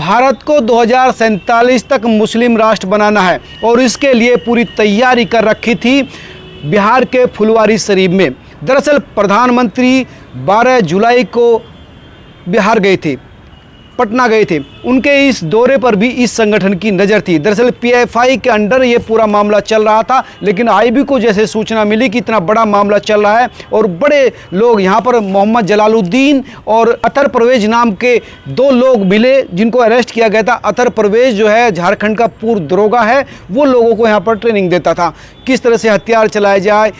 भारत को 2047 तक मुस्लिम राष्ट्र बनाना है और इसके लिए पूरी तैयारी कर रखी थी बिहार के फुलवारीशरीफ में। दरअसल प्रधानमंत्री 12 जुलाई को बिहार गए थे, पटना गए थे। उनके इस दौरे पर भी इस संगठन की नज़र थी। दरअसल पीएफआई के अंडर ये पूरा मामला चल रहा था, लेकिन आईबी को जैसे सूचना मिली कि इतना बड़ा मामला चल रहा है और बड़े लोग यहाँ पर मोहम्मद जलालुद्दीन और अतर परवेज नाम के दो लोग मिले जिनको अरेस्ट किया गया था। अतर परवेज जो है झारखंड का पूर्व दरोगा है, वो लोगों को यहाँ पर ट्रेनिंग देता था किस तरह से हथियार चलाए जाए,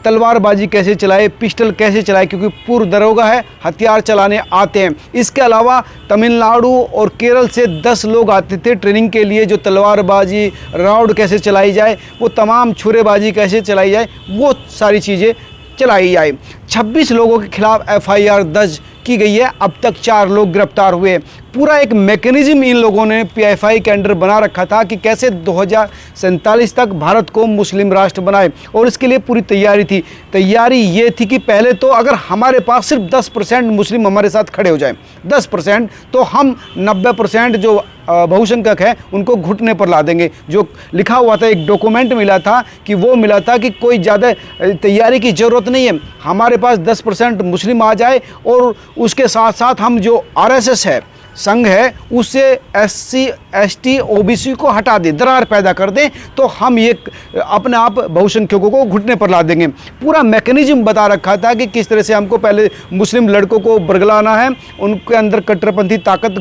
तलवारबाजी कैसे चलाए, पिस्टल कैसे चलाए, क्योंकि पूर्व दरोगा है, हथियार चलाने आते हैं। इसके अलावा तमिलनाडु और केरल से 10 लोग आते थे ट्रेनिंग के लिए, जो तलवारबाजी, राउंड कैसे चलाई जाए, वो तमाम छुरेबाजी कैसे चलाई जाए, वो सारी चीज़ें चलाई जाए। 26 लोगों के खिलाफ एफआईआर दर्ज की गई है। अब तक 4 लोग गिरफ्तार हुए। पूरा एक मैकेनिज्म इन लोगों ने पीएफआई के अंडर बना रखा था कि कैसे 2047 तक भारत को मुस्लिम राष्ट्र बनाए, और इसके लिए पूरी तैयारी थी। तैयारी ये थी कि पहले तो अगर हमारे पास सिर्फ 10% मुस्लिम हमारे साथ खड़े हो जाए, 10%, तो हम 90% जो बहुसंख्यक है उनको घुटने पर ला देंगे। जो लिखा हुआ था, एक डॉक्यूमेंट मिला था कि वो मिला था कि कोई ज़्यादा तैयारी की ज़रूरत नहीं है, हमारे पास 10% मुस्लिम आ जाए और उसके साथ साथ हम जो आरएसएस है, संघ है, उससे एससी एसटी ओबीसी को हटा दें, दरार पैदा कर दें, तो हम ये अपने आप बहुसंख्यकों को घुटने पर ला देंगे। पूरा मैकेनिज्म बता रखा था कि किस तरह से हमको पहले मुस्लिम लड़कों को बरगलाना है, उनके अंदर कट्टरपंथी ताकत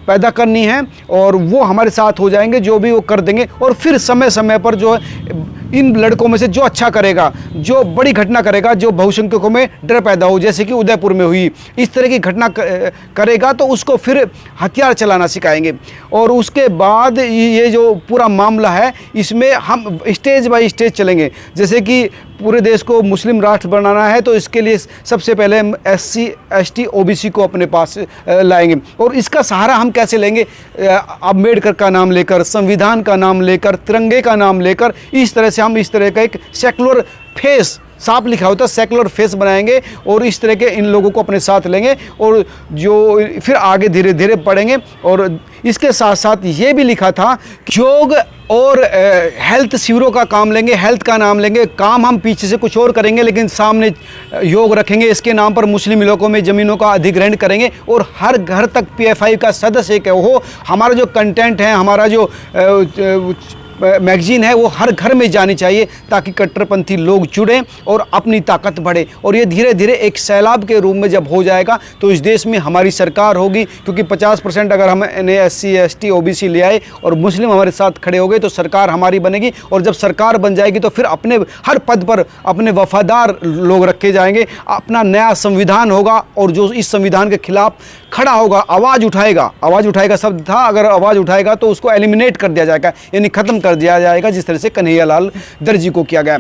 पैदा करनी है और वो हमारे साथ हो जाएंगे, जो भी वो कर देंगे। और फिर समय समय पर जो है इन लड़कों में से जो अच्छा करेगा, जो बड़ी घटना करेगा, जो बहुसंख्यकों में डर पैदा हो, जैसे कि उदयपुर में हुई, इस तरह की घटना करेगा तो उसको फिर हथियार चलाना सिखाएंगे। और उसके बाद ये जो पूरा मामला है, इसमें हम स्टेज बाय स्टेज चलेंगे। जैसे कि पूरे देश को मुस्लिम राष्ट्र बनाना है तो इसके लिए सबसे पहले हम एससी एसटी ओबीसी को अपने पास लाएंगे। और इसका सहारा हम कैसे लेंगे? अम्बेडकर का नाम लेकर, संविधान का नाम लेकर, तिरंगे का नाम लेकर, इस तरह से हम इस तरह का एक सेकुलर फेस, साफ लिखा होता है, सेकुलर फेस बनाएंगे और इस तरह के इन लोगों को अपने साथ लेंगे और जो फिर आगे धीरे धीरे बढ़ेंगे। और इसके साथ साथ ये भी लिखा था योग और हेल्थ शिविरों का काम लेंगे, हेल्थ का नाम लेंगे। काम हम पीछे से कुछ और करेंगे लेकिन सामने योग रखेंगे। इसके नाम पर मुस्लिम इलाकों में ज़मीनों का अधिग्रहण करेंगे और हर घर तक पीएफआई का सदस्य एक हो। हमारा जो कंटेंट है, हमारा जो मैगजीन है, वो हर घर में जानी चाहिए ताकि कट्टरपंथी लोग जुड़ें और अपनी ताकत बढ़े। और ये धीरे धीरे एक सैलाब के रूप में जब हो जाएगा तो इस देश में हमारी सरकार होगी, क्योंकि 50% अगर हम एससी एसटी ओबीसी ले आए और मुस्लिम हमारे साथ खड़े हो गए तो सरकार हमारी बनेगी। और जब सरकार बन जाएगी तो फिर अपने हर पद पर अपने वफादार लोग रखे जाएंगे, अपना नया संविधान होगा और जो इस संविधान के खिलाफ खड़ा होगा, आवाज़ उठाएगा शब्द था, अगर आवाज़ उठाएगा तो उसको एलिमिनेट कर दिया जाएगा, यानी ख़त्म कर दिया जाएगा, जिस तरह से कन्हैयालाल दर्जी को किया गया।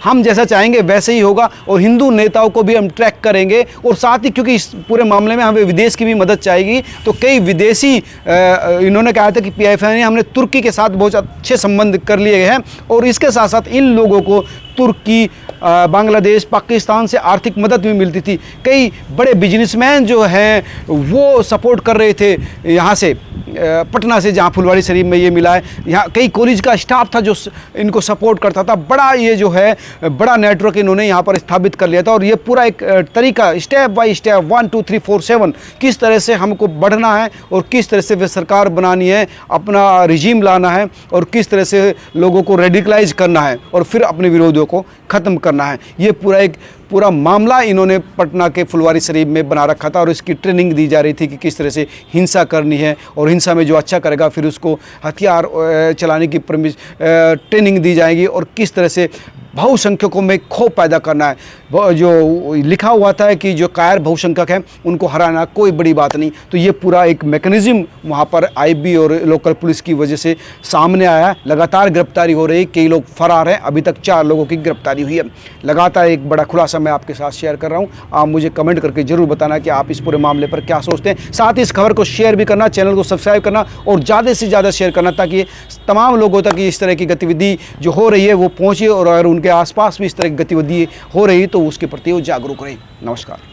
हम जैसा चाहेंगे वैसे ही होगा। और हिंदू नेताओं को भी हम ट्रैक करेंगे और साथ ही, क्योंकि इस पूरे मामले में हमें विदेश की भी मदद चाहिए, तो कई विदेशी इन्होंने कहा था कि पीएफआई ने हमने तुर्की के साथ बहुत अच्छे संबंध कर लिए हैं और इसके साथ साथ इन लोगों को तुर्की, बांग्लादेश, पाकिस्तान से आर्थिक मदद भी मिलती थी। कई बड़े बिजनेसमैन जो हैं वो सपोर्ट कर रहे थे यहाँ से, पटना से, जहाँ फुलवारीशरीफ में ये मिला है। यहाँ कई कॉलेज का स्टाफ था जो इनको सपोर्ट करता था। बड़ा ये जो है बड़ा नेटवर्क इन्होंने यहाँ पर स्थापित कर लिया था। और ये पूरा एक तरीका, स्टेप बाय स्टेप, 1 2 3 4 7, किस तरह से हमको बढ़ना है और किस तरह से वे सरकार बनानी है, अपना रिजीम लाना है और किस तरह से लोगों को रेडिकलाइज करना है और फिर अपने विरोधियों को ख़त्म करना है। ये पूरा मामला इन्होंने पटना के फुलवारीशरीफ में बना रखा था और इसकी ट्रेनिंग दी जा रही थी कि किस तरह से हिंसा करनी है और हिंसा में जो अच्छा करेगा फिर उसको हथियार चलाने की ट्रेनिंग दी जाएगी और किस तरह से बहुसंख्यकों में खौफ पैदा करना है। जो लिखा हुआ था कि जो कायर बहुसंख्यक हैं उनको हराना कोई बड़ी बात नहीं। तो ये पूरा एक मैकेनिज्म वहाँ पर आईबी और लोकल पुलिस की वजह से सामने आया है। लगातार गिरफ्तारी हो रही है, कई लोग फरार हैं, अभी तक 4 लोगों की गिरफ्तारी हुई है। लगातार एक बड़ा खुलासा मैं आपके साथ शेयर कर रहा हूँ। आप मुझे कमेंट करके ज़रूर बताना कि आप इस पूरे मामले पर क्या सोचते हैं। साथ ही इस खबर को शेयर भी करना, चैनल को सब्सक्राइब करना और ज़्यादा से ज़्यादा शेयर करना ताकि तमाम लोगों तक इस तरह की गतिविधि जो हो रही है वो पहुँचे और अगर उनके आसपास भी इस तरह की गतिविधि हो रही तो उसके प्रति वो जागरूक रहे। नमस्कार।